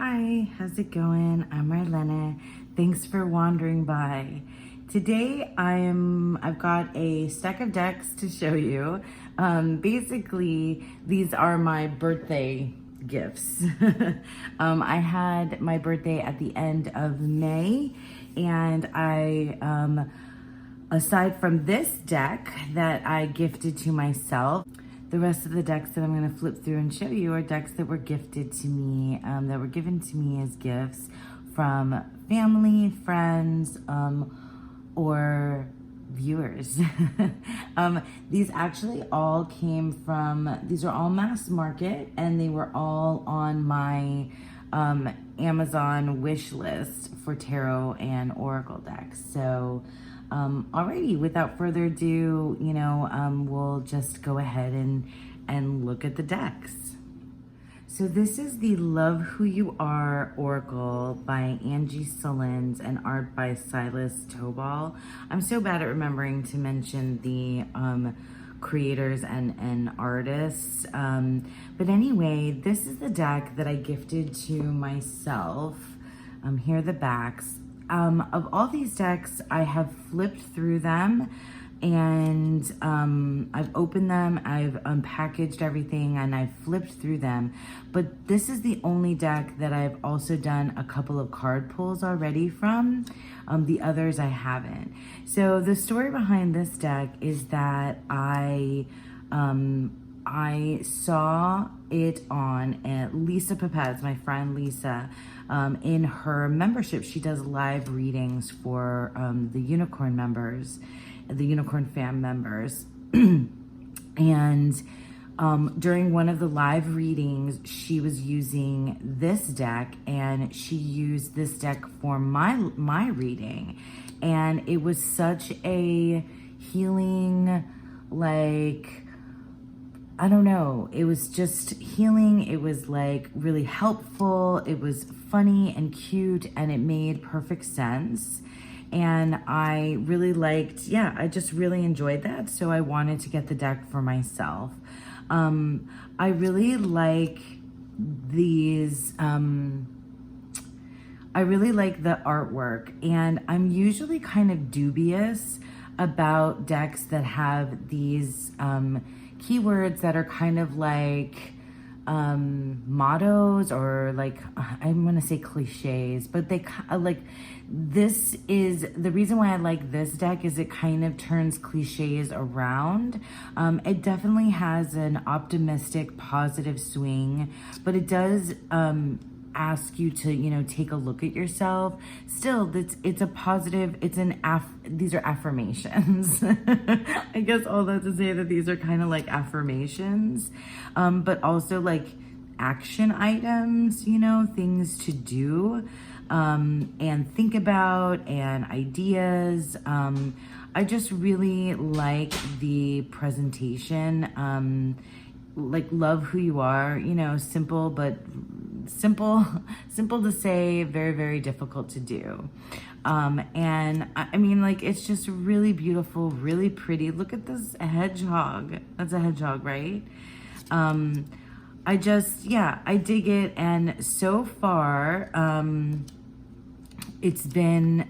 Hi, how's it going? I'm Marlena. Thanks for wandering by. Today I've got a stack of decks to show you. Basically, these are my birthday gifts. I had my birthday at the end of May, and aside from this deck that I gifted to myself, the rest of the decks that I'm going to flip through and show you are decks that were gifted to me, that were given to me as gifts from family, friends, or viewers. These actually all came from, these are all mass market, and they were all on my Amazon wish list for tarot and oracle decks. So alrighty, without further ado, we'll just go ahead and look at the decks. So this is the Love Who You Are Oracle by Angie Sullins and art by Silas Tobal. I'm so bad at remembering to mention the creators and artists. But anyway, this is the deck that I gifted to myself. Here are the backs. Of all these decks, I have flipped through them, and I've opened them, I've unpackaged everything, and I've flipped through them. But this is the only deck that I've also done a couple of card pulls already from. The others I haven't. So the story behind this deck is that I saw it on Lisa Papez, my friend Lisa, in her membership. She does live readings for the Unicorn members, the Unicorn fam members. And during one of the live readings, she was using this deck, and she used this deck for my reading. And it was such a healing, I don't know, it was just healing. It was really helpful. It was funny and cute, and it made perfect sense. And I really I just really enjoyed that. So I wanted to get the deck for myself. I really like these, I really like the artwork, and I'm usually kind of dubious about decks that have these keywords that are kind of mottos, or I'm gonna say cliches, but they this is the reason why I like this deck is it kind of turns cliches around. It definitely has an optimistic, positive swing, but it does ask you to take a look at yourself. Still, it's a positive, these are affirmations. I guess all that to say that these are kind of like affirmations, but also action items, things to do and think about, and ideas. I just really like the presentation. Love who you are, simple, but simple to say, very, very difficult to do. And I mean, it's just really beautiful, really pretty. Look at this hedgehog. That's a hedgehog, right? I dig it. And so far, it's been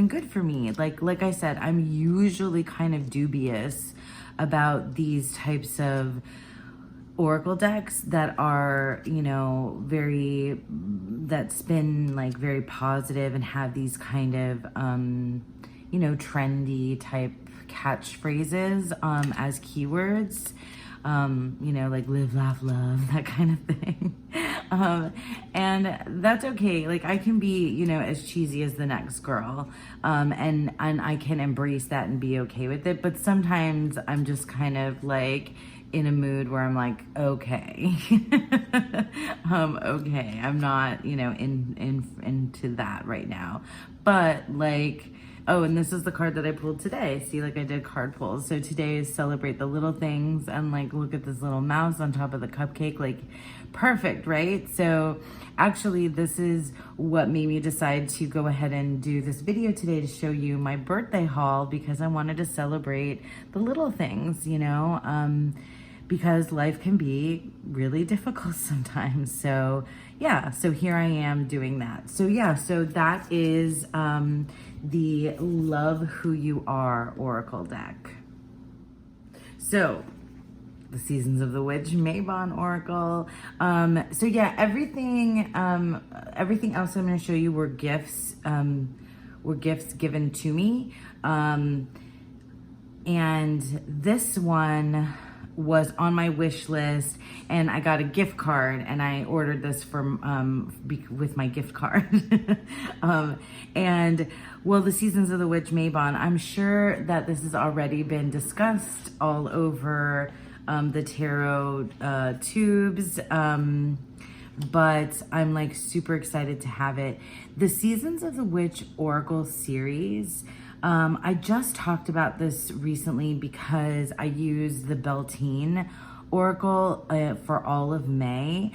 good for me. Like I said, I'm usually kind of dubious about these types of oracle decks that are, that spin very positive and have these kind of, trendy type catchphrases as keywords. Live, laugh, love, that kind of thing. And that's okay. I can be, as cheesy as the next girl. And I can embrace that and be okay with it. But sometimes I'm just kind of in a mood where I'm okay. Okay, I'm not, into that right now. But oh, and this is the card that I pulled today. See, I did card pulls. So today is celebrate the little things, and look at this little mouse on top of the cupcake. Perfect, right? So actually, this is what made me decide to go ahead and do this video today, to show you my birthday haul, because I wanted to celebrate the little things, because life can be really difficult sometimes. So yeah, so here I am doing that. So yeah, so that is the Love Who You Are Oracle deck. So the Seasons of the Witch Mabon Oracle. So yeah, everything else I'm going to show you were gifts given to me. And this one was on my wish list, and I got a gift card, and I ordered this from with my gift card. And well, the Seasons of the Witch Mabon, I'm sure that this has already been discussed all over the tarot tubes, but I'm like super excited to have it. The Seasons of the Witch Oracle series, I just talked about this recently because I used the Beltane Oracle for all of May.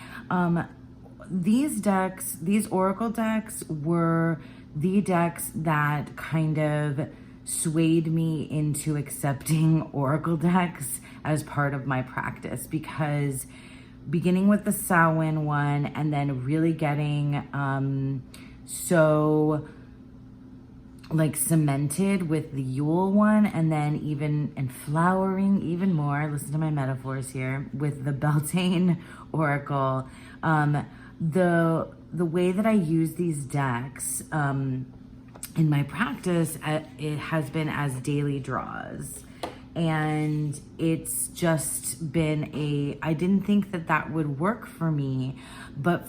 These Oracle decks were the decks that kind of swayed me into accepting Oracle decks as part of my practice, because beginning with the Samhain one and then really getting so like cemented with the Yule one, and then even and flowering even more, listen to my metaphors here, with the Beltane Oracle. The way that I use these decks in my practice, it has been as daily draws. And it's just been I didn't think that would work for me, but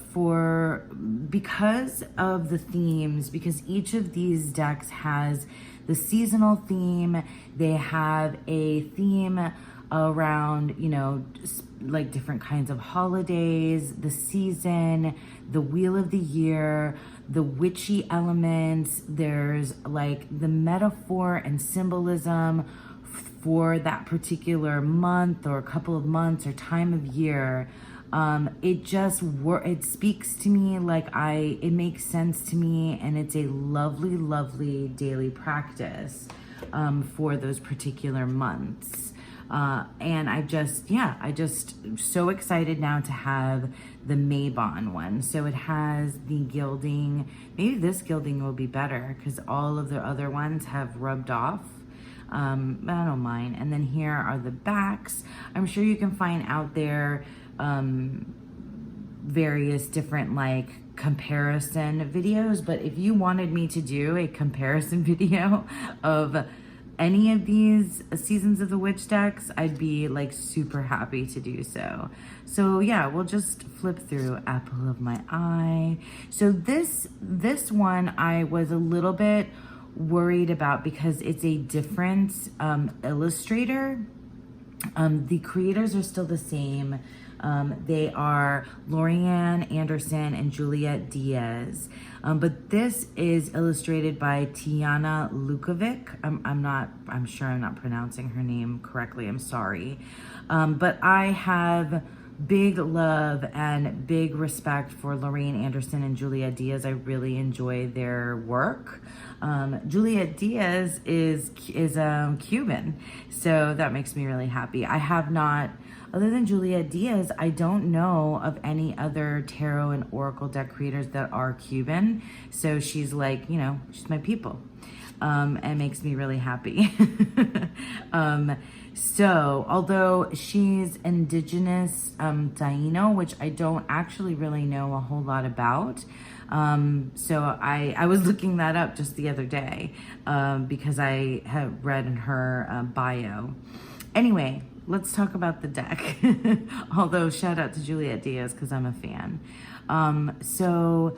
because of the themes, because each of these decks has the seasonal theme, they have a theme around, you know, like different kinds of holidays, the season, the wheel of the year, the witchy elements, there's like the metaphor and symbolism for that particular month or a couple of months or time of year. It speaks to me, like it makes sense to me, and it's a lovely, lovely daily practice for those particular months. And I just so excited now to have the Mabon one. So it has the gilding. Maybe this gilding will be better because all of the other ones have rubbed off. But I don't mind. And then here are the backs. I'm sure you can find out there various different like comparison videos, but if you wanted me to do a comparison video of any of these Seasons of the Witch decks, I'd be like super happy to do so. So yeah, we'll just flip through Apple of My Eye. So this one I was a little bit worried about because it's a different illustrator. The creators are still the same. They are Lorianne Anderson and Juliet Diaz. But this is illustrated by Tiana Lukovic. I'm sure I'm not pronouncing her name correctly. I'm sorry. But I have big love and big respect for Lorraine Anderson and Juliet Diaz. I really enjoy their work. Juliet Diaz is Cuban, so that makes me really happy. I have not, other than Juliet Diaz, I don't know of any other tarot and oracle deck creators that are Cuban. So she's like, you know, she's my people, and makes me really happy. So although she's indigenous Taino, which I don't actually really know a whole lot about, so I was looking that up just the other day because I had read in her bio. Anyway, let's talk about the deck. Although shout out to Juliet Diaz because I'm a fan. So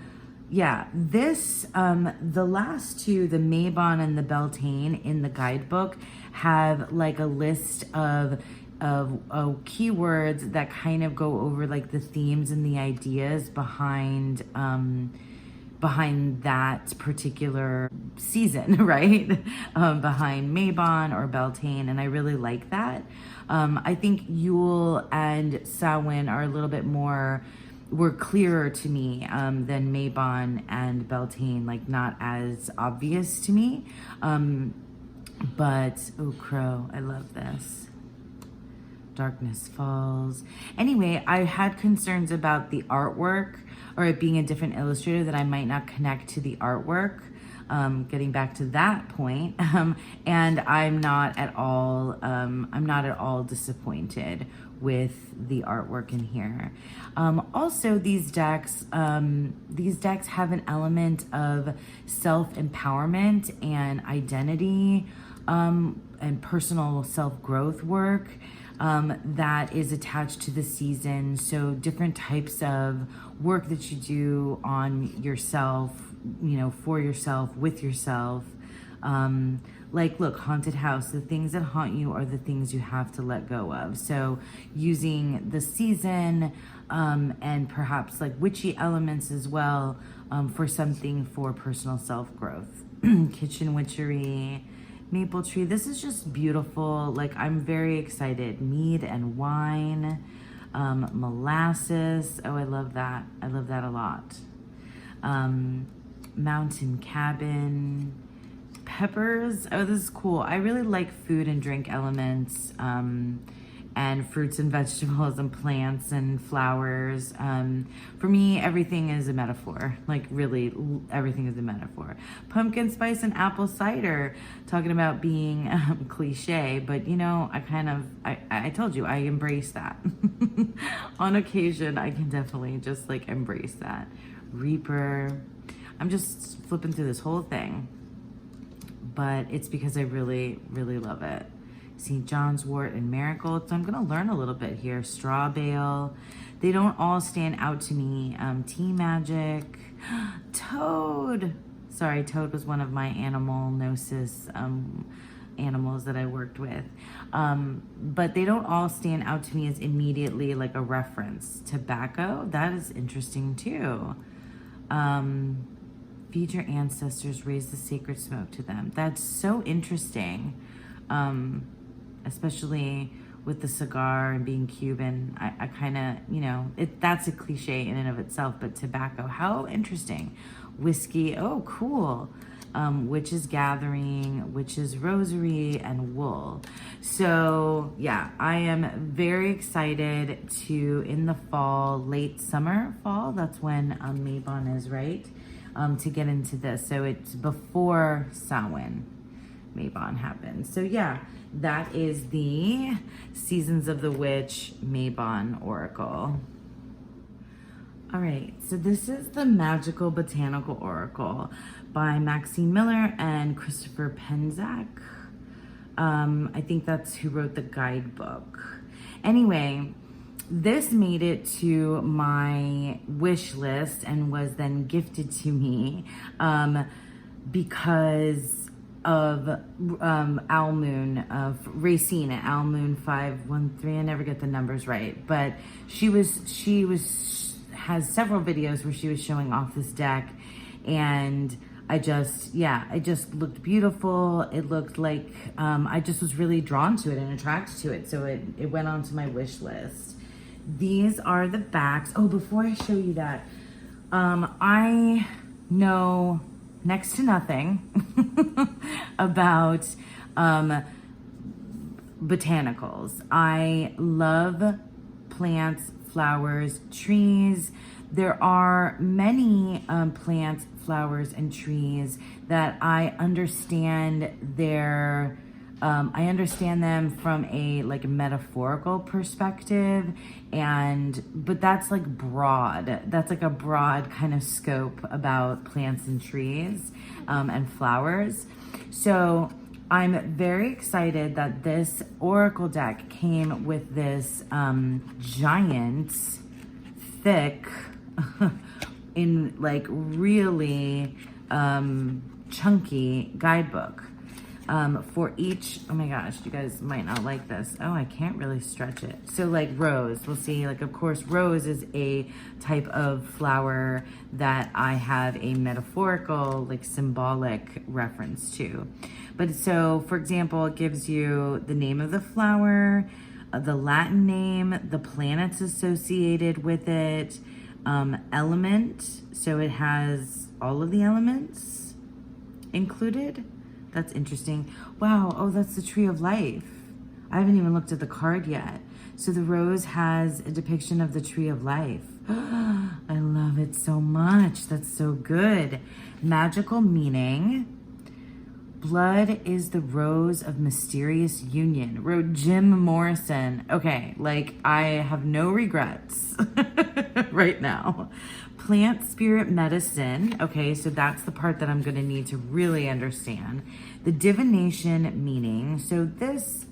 yeah, this, the last two, the Mabon and the Beltane in the guidebook, have like a list of keywords that kind of go over like the themes and the ideas behind that particular season, right? Behind Mabon or Beltane, and I really like that. I think Yule and Samhain are a little bit were clearer to me than Mabon and Beltane, like not as obvious to me. But, oh, Crow, I love this. Darkness falls. Anyway, I had concerns about the artwork or it being a different illustrator, that I might not connect to the artwork. Getting back to that point, and I'm not at all disappointed with the artwork in here. Also, these decks have an element of self-empowerment and identity, and personal self-growth work that is attached to the season. So different types of work that you do on yourself, you know, for yourself, with yourself. Like, look, haunted house, the things that haunt you are the things you have to let go of. So using the season and perhaps like witchy elements as well, for something for personal self-growth. Kitchen witchery, maple tree. This is just beautiful. Like, I'm very excited. Mead and wine, molasses. Oh, I love that. I love that a lot. Mountain cabin, peppers. Oh, this is cool. I really like food and drink elements, and fruits and vegetables and plants and flowers. For me, everything is a metaphor. Like, really, everything is a metaphor. Pumpkin spice and apple cider, talking about being cliche, but you know, I told you, I embrace that. On occasion, I can definitely just like embrace that. Reaper. I'm just flipping through this whole thing, but it's because I really, really love it. St. John's wort and marigold. So I'm gonna learn a little bit here. Straw bale. They don't all stand out to me. Tea magic. Toad. Sorry, toad was one of my animal gnosis animals that I worked with. But they don't all stand out to me as immediately like a reference. Tobacco. That is interesting too. Feed your ancestors, raise the sacred smoke to them. That's so interesting. Especially with the cigar and being Cuban. I kind of, you know, that's a cliche in and of itself, but tobacco, how interesting. Whiskey, oh, cool. Witches gathering, witches rosary, and wool. So yeah, I am very excited to, in the fall, late summer, fall, that's when Mabon is, right? To get into this. So it's before Samhain Mabon happens. So yeah, that is the Seasons of the Witch Mabon Oracle. All right, so this is the Magical Botanical Oracle by Maxine Miller and Christopher Penczak. I think that's who wrote the guidebook. Anyway, this made it to my wish list and was then gifted to me because of Owl Moon, of Racine at Owl Moon 513. I never get the numbers right, but she has several videos where she was showing off this deck, and it just looked beautiful. It looked like I just was really drawn to it and attracted to it, so it went onto my wish list. These are the backs. Oh, before I show you that, I know next to nothing about botanicals. I love plants, flowers, trees. There are many plants, flowers, and trees that I understand I understand them from a like metaphorical perspective, but that's like broad. That's like a broad kind of scope about plants and trees and flowers. So I'm very excited that this Oracle deck came with this giant, thick, in like really chunky guidebook. For each, oh my gosh, you guys might not like this. Oh, I can't really stretch it. So like rose, we'll see, like, of course, rose is a type of flower that I have a metaphorical, like symbolic reference to. But so, for example, it gives you the name of the flower, the Latin name, the planets associated with it, element. So it has all of the elements included. That's interesting. Wow. Oh, that's the tree of life. I haven't even looked at the card yet. So the rose has a depiction of the tree of life. I love it so much. That's so good. Magical meaning. Blood is the rose of mysterious union, wrote Jim Morrison. Okay, like I have no regrets right now. Plant spirit medicine. Okay, so that's the part that I'm going to need to really understand. The divination meaning. So this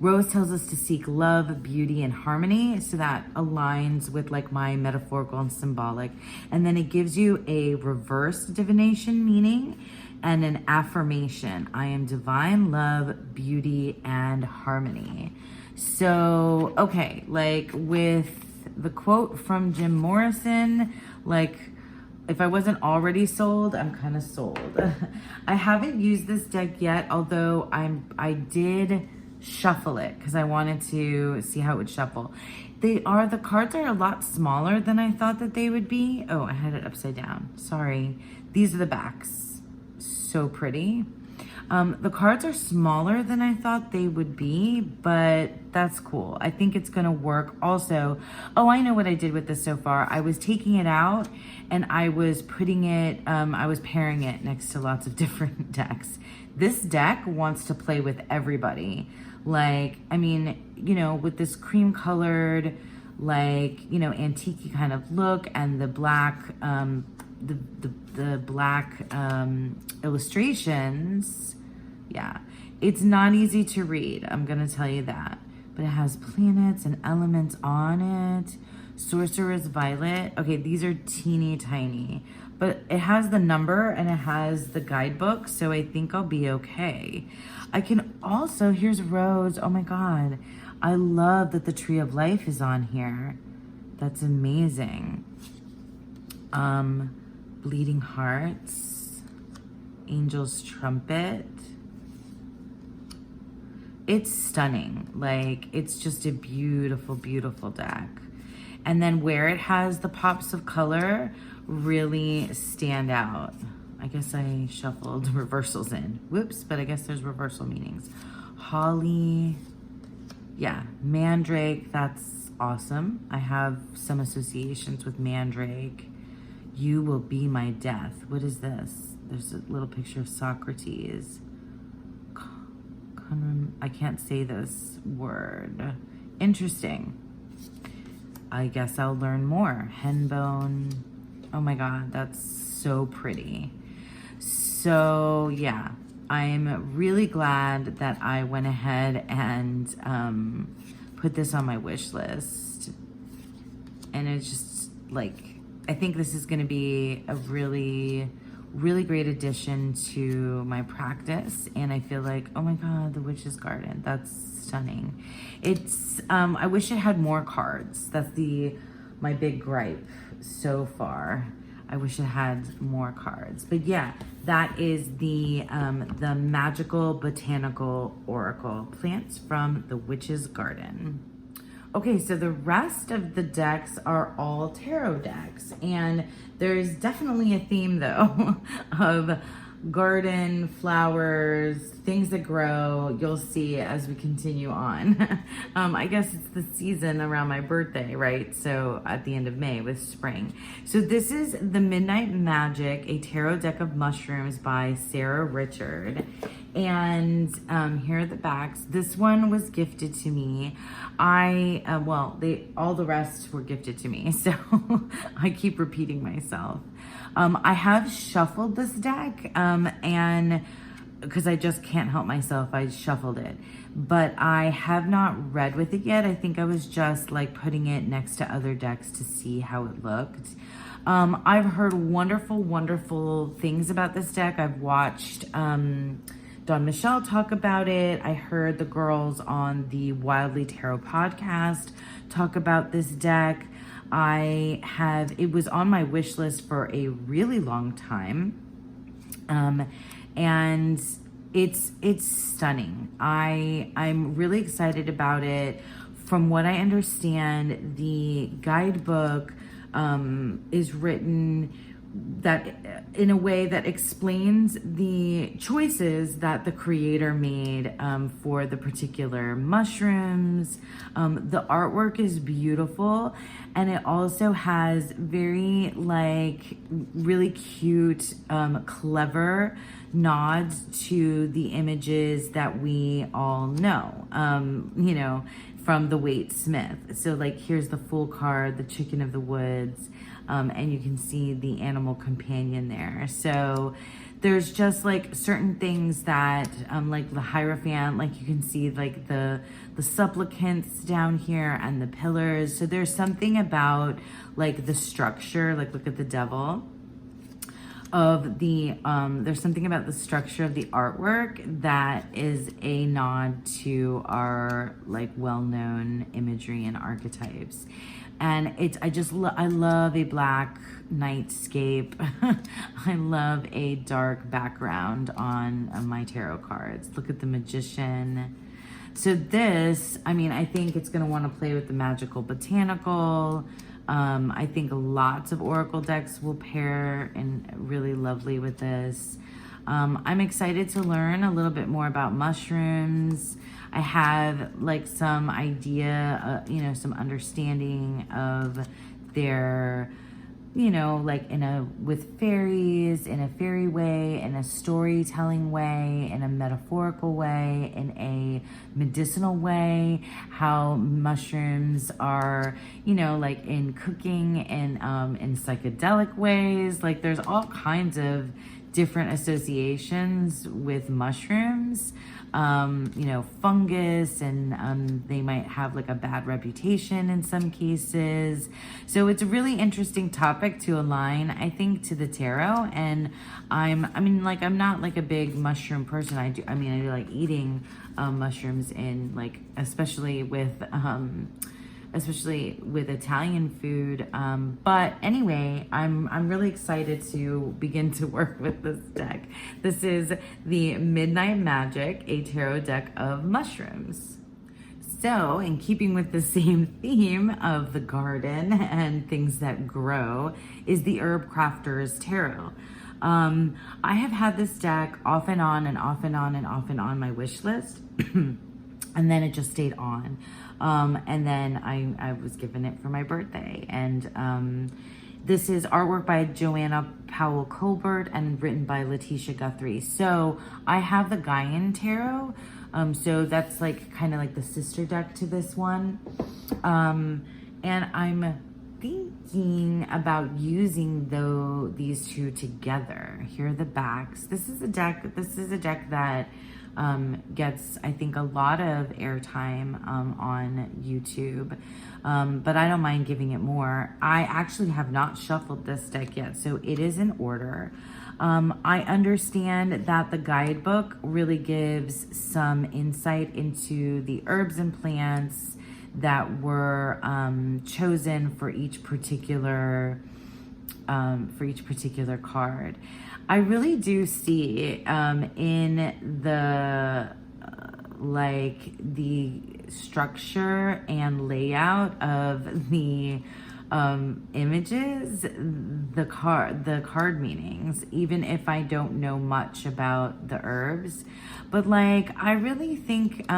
rose tells us to seek love, beauty, and harmony. So that aligns with like my metaphorical and symbolic. And then it gives you a reverse divination meaning and an affirmation. I am divine love, beauty, and harmony. So, okay, like with the quote from Jim Morrison, like if I wasn't already sold, I'm kind of sold. I haven't used this deck yet, although I did shuffle it because I wanted to see how it would shuffle. The cards are a lot smaller than I thought that they would be. Oh, I had it upside down. Sorry. These are the backs. So pretty. The cards are smaller than I thought they would be, but that's cool. I think it's gonna work. Also, oh, I know what I did with this so far. I was taking it out and I was putting it, I was pairing it next to lots of different decks. This deck wants to play with everybody. Like, I mean, you know, with this cream colored, like, you know, antique kind of look and the black, the black illustrations. Yeah, it's not easy to read, I'm gonna tell you that, but it has planets and elements on it. Sorcerer's Violet. Okay, these are teeny tiny, but it has the number and it has the guidebook, so I think I'll be okay. I can also, here's Rose. Oh my God, I love that the Tree of Life is on here. That's amazing. Bleeding Hearts, Angel's Trumpet. It's stunning. Like, it's just a beautiful, beautiful deck. And then where it has the pops of color really stand out. I guess I shuffled reversals in. Whoops, but I guess there's reversal meanings. Holly, yeah, Mandrake, that's awesome. I have some associations with Mandrake. You will be my death. What is this? There's a little picture of Socrates. I can't say this word. Interesting. I guess I'll learn more. Henbone. Oh my God, that's so pretty. So yeah, I'm really glad that I went ahead and put this on my wish list. And it's just like, I think this is gonna be a really, really great addition to my practice. And I feel like, oh my God, the Witch's Garden, that's stunning. It's, I wish it had more cards. That's my big gripe so far. I wish it had more cards. But yeah, that is the Magical Botanical Oracle, plants from the Witch's Garden. Okay, so the rest of the decks are all tarot decks, and there's definitely a theme though of garden, flowers, things that grow. You'll see as we continue on. I guess it's the season around my birthday, right? So at the end of May with spring. So this is The Midnight Magic, a tarot deck of mushrooms by Sarah Richard. And here are the backs. This one was gifted to me. All the rest were gifted to me, so I keep repeating myself. I have shuffled this deck, and because I just can't help myself, I shuffled it. But I have not read with it yet. I think I was just like putting it next to other decks to see how it looked. I've heard wonderful, wonderful things about this deck. I've watched Dawn Michelle talk about it. I heard the girls on the Wildly Tarot podcast talk about this deck. It was on my wish list for a really long time. And it's stunning. I'm really excited about it. From what I understand, the guidebook is written that in a way that explains the choices that the creator made for the particular mushrooms. The artwork is beautiful, and it also has very like really cute, clever nods to the images that we all know, you know, from the Waite Smith. So like here's the Fool card, the Chicken of the Woods, and you can see the animal companion there. So there's just like certain things that like the Hierophant, like you can see like the supplicants down here and the pillars. So there's something about like the structure, like look at the devil of the there's something about the structure of the artwork that is a nod to our like well-known imagery and archetypes. And it's I love a black nightscape. I love a dark background on my tarot cards. Look at the Magician. So this, I mean, I think it's going to want to play with the magical botanical. I think lots of oracle decks will pair and really lovely with this. I'm excited to learn a little bit more about mushrooms. I have like some idea, you know, some understanding of their, you know, like with fairies, in a fairy way, in a storytelling way, in a metaphorical way, in a medicinal way, how mushrooms are, you know, like in cooking and in psychedelic ways. Like there's all kinds of different associations with mushrooms. You know, fungus, and they might have like a bad reputation in some cases. So it's a really interesting topic to align, I think, to the tarot. And I mean, like, I'm not like a big mushroom person. I do like eating mushrooms in like, especially with Italian food. But anyway, I'm really excited to begin to work with this deck. This is the Midnight Magic, a tarot deck of mushrooms. So, in keeping with the same theme of the garden and things that grow, is the Herb Crafter's Tarot. I have had this deck off and on and off and on and off and on my wish list. And then it just stayed on. And then I was given it for my birthday. And this is artwork by Joanna Powell Colbert and written by Letitia Guthrie. So I have the Gaian Tarot. So that's like kind of like the sister deck to this one. And I'm thinking about using these two together. Here are the backs. This is a deck that gets, I think, a lot of airtime on YouTube, but I don't mind giving it more. I actually have not shuffled this deck yet, so it is in order. I understand that the guidebook really gives some insight into the herbs and plants that were chosen for each particular card. I really do see in the like the structure and layout of the images, the card meanings, even if I don't know much about the herbs. But like, I really think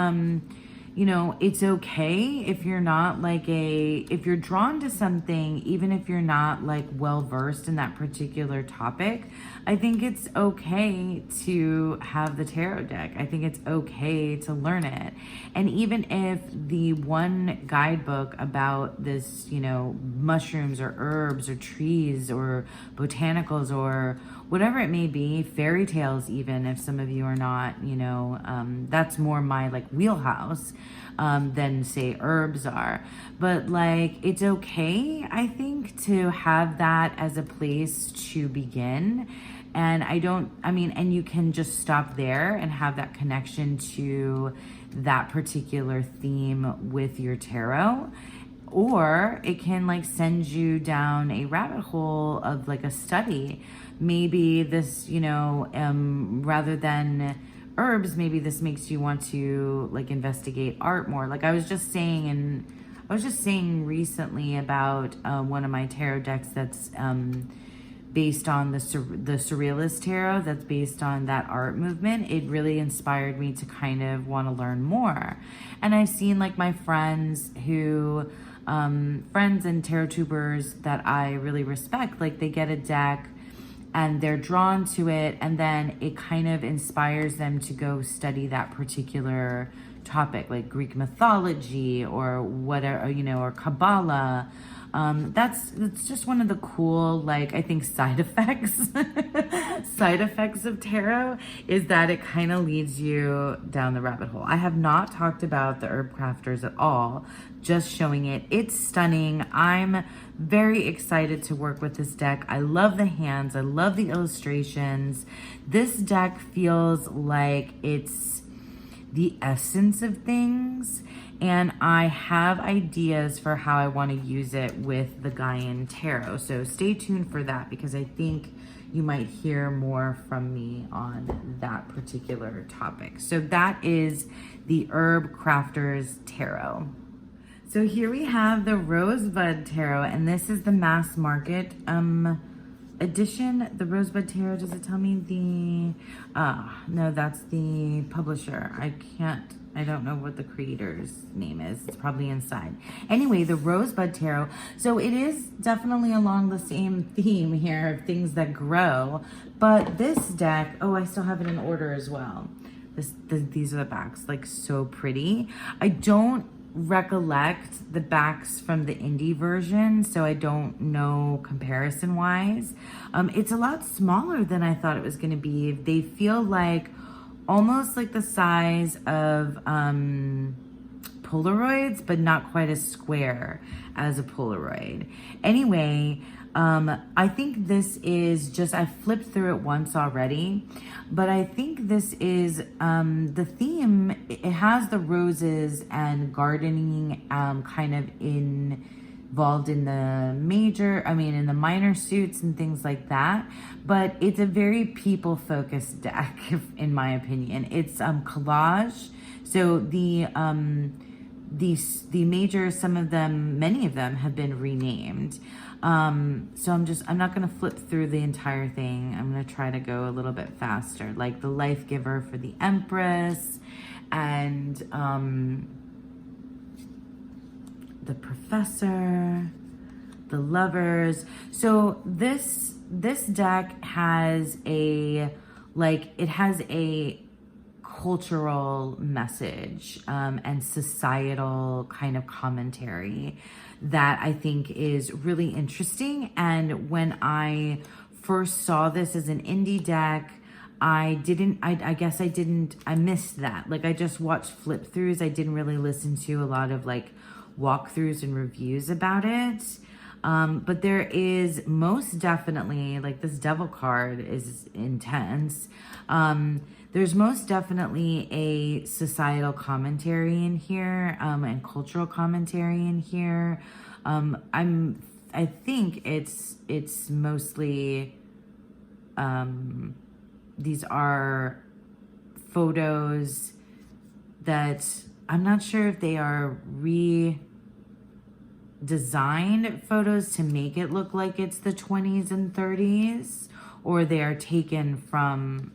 you know, it's okay if you're not like if you're drawn to something, even if you're not like well versed in that particular topic, I think it's okay to have the tarot deck. I think it's okay to learn it. And even if the one guidebook about this, you know, mushrooms or herbs or trees or botanicals or whatever it may be, fairy tales, even if some of you are not, you know, that's more my like wheelhouse than say herbs are. But like, it's okay, I think, to have that as a place to begin. And and you can just stop there and have that connection to that particular theme with your tarot. Or it can like send you down a rabbit hole of like a study. Maybe this, you know, rather than herbs, maybe this makes you want to like investigate art more. Like I was just saying recently about one of my tarot decks that's based on the Surrealist Tarot, that's based on that art movement. It really inspired me to kind of want to learn more. And I've seen like my friends who, friends and tarot tubers that I really respect, like they get a deck and they're drawn to it, and then it kind of inspires them to go study that particular topic, like Greek mythology or whatever, you know, or Kabbalah. It's just one of the cool, like, I think side effects, side effects of tarot is that it kind of leads you down the rabbit hole. I have not talked about the herb crafters at all, just showing it. It's stunning. I'm very excited to work with this deck. I love the hands. I love the illustrations. This deck feels like it's the essence of things, and I have ideas for how I want to use it with the Gaian Tarot. So stay tuned for that, because I think you might hear more from me on that particular topic. So that is the Herb Crafters Tarot. So here we have the Rosebud Tarot, and this is the mass market edition. The Rosebud Tarot, does it tell me no, that's the publisher. I don't know what the creator's name is. It's probably inside. Anyway, the Rosebud Tarot. So it is definitely along the same theme here of things that grow, but this deck, oh, I still have it in order as well. These are the backs, like so pretty. I don't recollect the backs from the indie version, so I don't know comparison wise. It's a lot smaller than I thought it was going to be. They feel like almost like the size of Polaroids, but not quite as square as a Polaroid. Anyway, I think this is just, I flipped through it once already, but I think this is the theme. It has the roses and gardening kind of involved in the in the minor suits and things like that, but it's a very people focused deck in my opinion. It's collage. So the major, some of them, many of them have been renamed. So I'm not going to flip through the entire thing. I'm going to try to go a little bit faster, like the Life Giver for the Empress, and the Professor, the Lovers. So this deck has a cultural message and societal kind of commentary that I think is really interesting. And when I first saw this as an indie deck, I missed that. Like, I just watched flip throughs. I didn't really listen to a lot of like walkthroughs and reviews about it. But there is most definitely, like, this Devil card is intense. There's most definitely a societal commentary in here, and cultural commentary in here. I think it's mostly, these are photos that I'm not sure if they are redesigned photos to make it look like it's the 20s and 30s, or they are taken from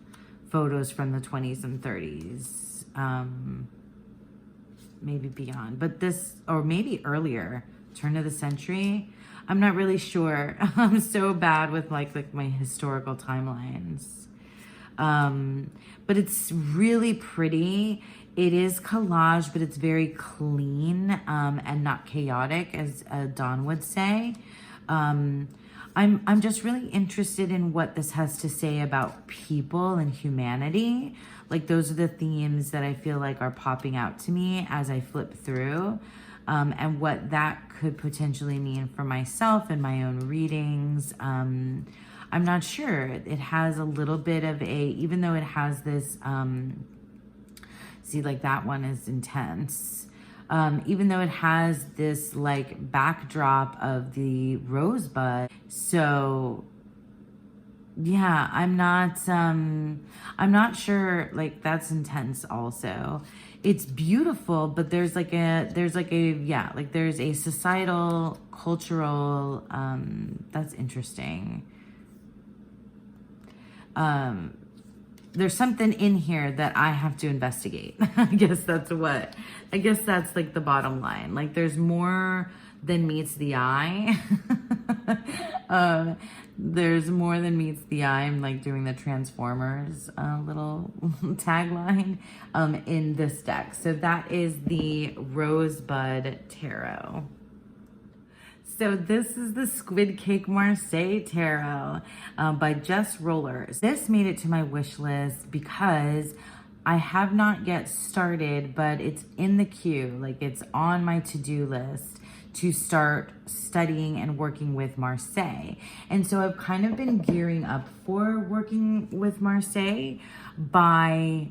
photos from the 20s and 30s, maybe beyond, but this, or maybe earlier, turn of the century. I'm not really sure. I'm so bad with like my historical timelines. But it's really pretty. It is collage, but it's very clean, and not chaotic, as Dawn would say. I'm just really interested in what this has to say about people and humanity. Like, those are the themes that I feel like are popping out to me as I flip through, and what that could potentially mean for myself and my own readings. I'm not sure. It has a little bit of even though it has this, see, like that one is intense. Even though it has this like backdrop of the rosebud. So yeah, I'm not sure, like, that's intense also. It's beautiful, but there's a societal, cultural, that's interesting. there's something in here that I have to investigate. I guess that's like the bottom line. Like there's more than meets the eye. There's more than meets the eye. I'm like doing the Transformers little tagline in this deck. So that is the Rosebud Tarot. So this is the Squid Cake Marseille Tarot by Just Rollers. This made it to my wish list because I have not yet started, but it's in the queue. Like it's on my to-do list to start studying and working with Marseille. And so I've kind of been gearing up for working with Marseille by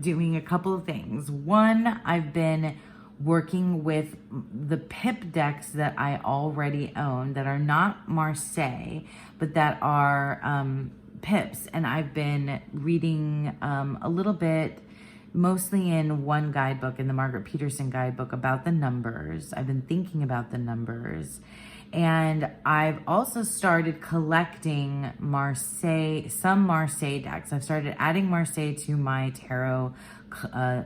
doing a couple of things. One, I've been working with the pip decks that I already own that are not Marseille, but that are pips. And I've been reading a little bit, mostly in one guidebook, in the Margaret Peterson guidebook, about the numbers. I've been thinking about the numbers. And I've also started collecting some Marseille decks. I've started adding Marseille to my tarot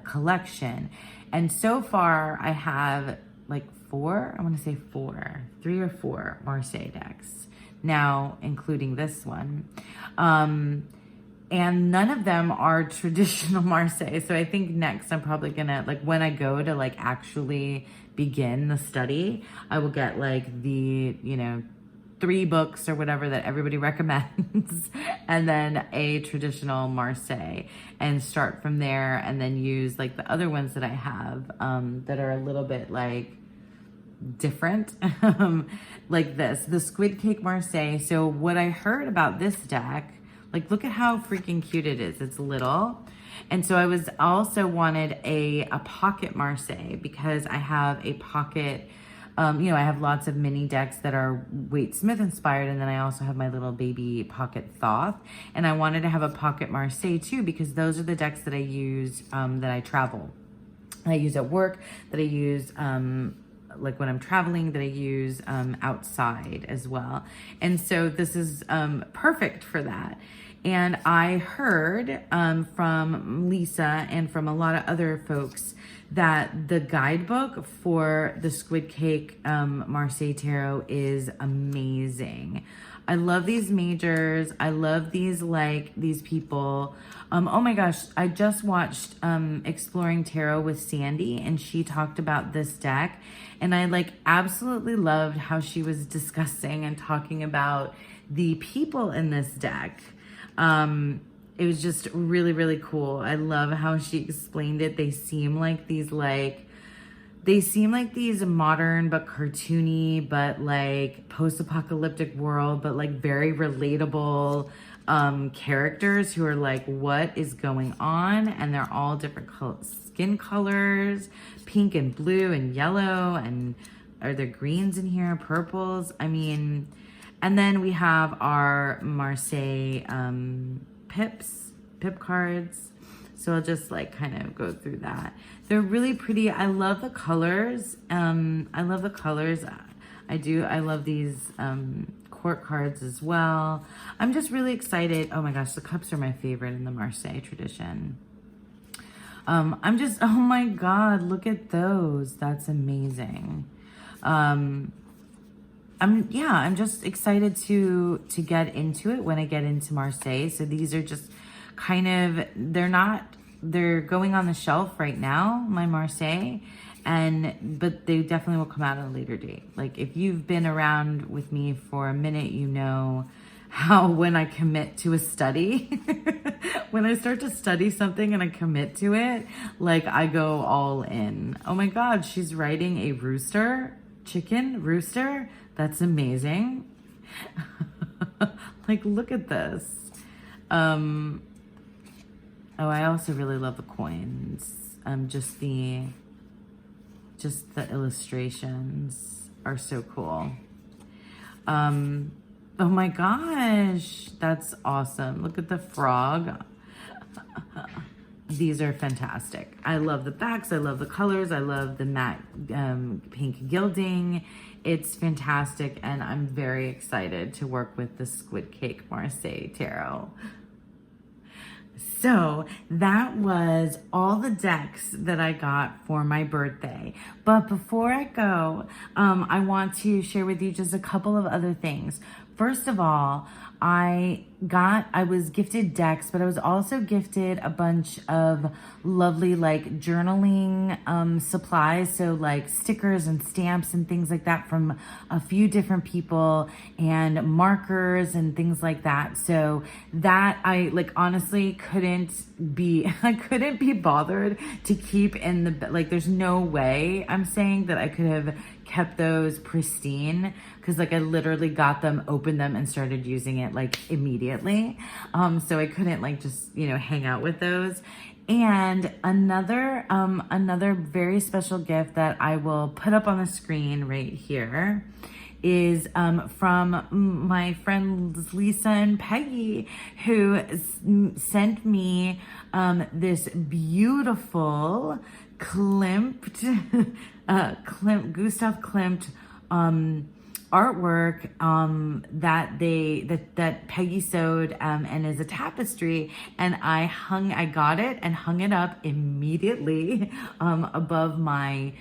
collection. And so far I have like three or four Marseille decks now, including this one. And none of them are traditional Marseille. So I think next I'm probably gonna, like when I go to like actually begin the study, I will get like the, 3 books or whatever that everybody recommends and then a traditional Marseille and start from there, and then use like the other ones that I have that are a little bit like different like the Squid Cake Marseille. So what I heard about this deck, like look at how freaking cute it is. It's little. And so I was also wanted a pocket Marseille because I have a pocket, I have lots of mini decks that are Waite Smith inspired, and then I also have my little baby pocket Thoth. And I wanted to have a pocket Marseille too, because those are the decks that I use that I travel. I use at work, that I use like when I'm traveling, that I use outside as well. And so this is perfect for that. And I heard from Lisa and from a lot of other folks that the guidebook for the Squid Cake Marseille Tarot is amazing. I love these majors. I love these people. Oh my gosh, I just watched Exploring Tarot with Sandy, and she talked about this deck, and I absolutely loved how she was discussing and talking about the people in this deck. It was just really, really cool. I love how she explained it. They seem like these modern but cartoony, but like post-apocalyptic world, but like very relatable characters who are like, what is going on? And they're all different skin colors, pink and blue and yellow, and are there greens in here, purples? I mean, and then we have our Marseille pip cards. So I'll just kind of go through that. They're really pretty. I love the colors. I do. I love these court cards as well. I'm just really excited. Oh my gosh, the cups are my favorite in the Marseille tradition. Oh my God, look at those. That's amazing. I'm just excited to get into it when I get into Marseille. So these are just they're going on the shelf right now, my Marseille, but they definitely will come out at a later date. Like if you've been around with me for a minute, you know how when I commit to a study, when I start to study something and I commit to it, I go all in. Oh my God, she's writing a chicken rooster. That's amazing. Look at this. Oh, I also really love the coins. Just the illustrations are so cool. Oh my gosh, that's awesome. Look at the frog. These are fantastic. I love the backs. I love the colors. I love the matte pink gilding. It's fantastic, and I'm very excited to work with the Squid Cake Marseille Tarot. So that was all the decks that I got for my birthday. But before I go, I want to share with you just a couple of other things. First of all, I was gifted decks, but I was also gifted a bunch of lovely like journaling supplies. So like stickers and stamps and things like that from a few different people, and markers and things like that. So that I like honestly I couldn't be bothered to keep in the, like there's no way I'm saying that I could have kept those pristine, because like I literally got them, opened them, and started using it like immediately. So I couldn't like just, you know, hang out with those. And another very special gift that I will put up on the screen right here is from my friends Lisa and Peggy, who sent me this beautiful Klimt, Gustav Klimt artwork that Peggy sewed and is a tapestry, and I got it and hung it up immediately above my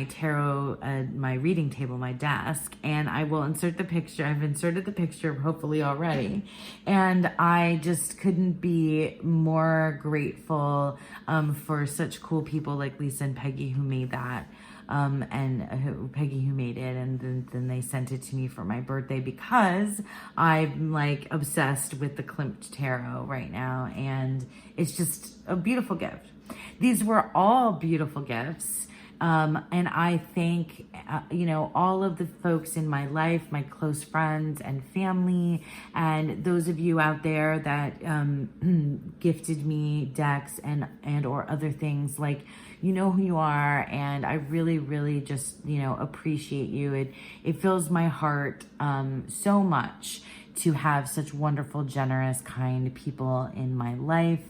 tarot, my reading table, my desk, and I will insert the picture. I've inserted the picture hopefully already, and I just couldn't be more grateful for such cool people like Lisa and Peggy who made that. Peggy who made it, and then they sent it to me for my birthday, because I'm like obsessed with the Klimt Tarot right now, and it's just a beautiful gift. These were all beautiful gifts. And I thank, you know, all of the folks in my life, my close friends and family, and those of you out there that gifted me decks and or other things. Like, you know who you are, and I really, really just, you know, appreciate you. It fills my heart so much to have such wonderful, generous, kind people in my life.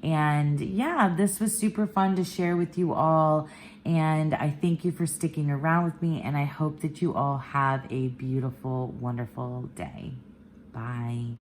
And yeah, this was super fun to share with you all. And I thank you for sticking around with me. And I hope that you all have a beautiful, wonderful day. Bye.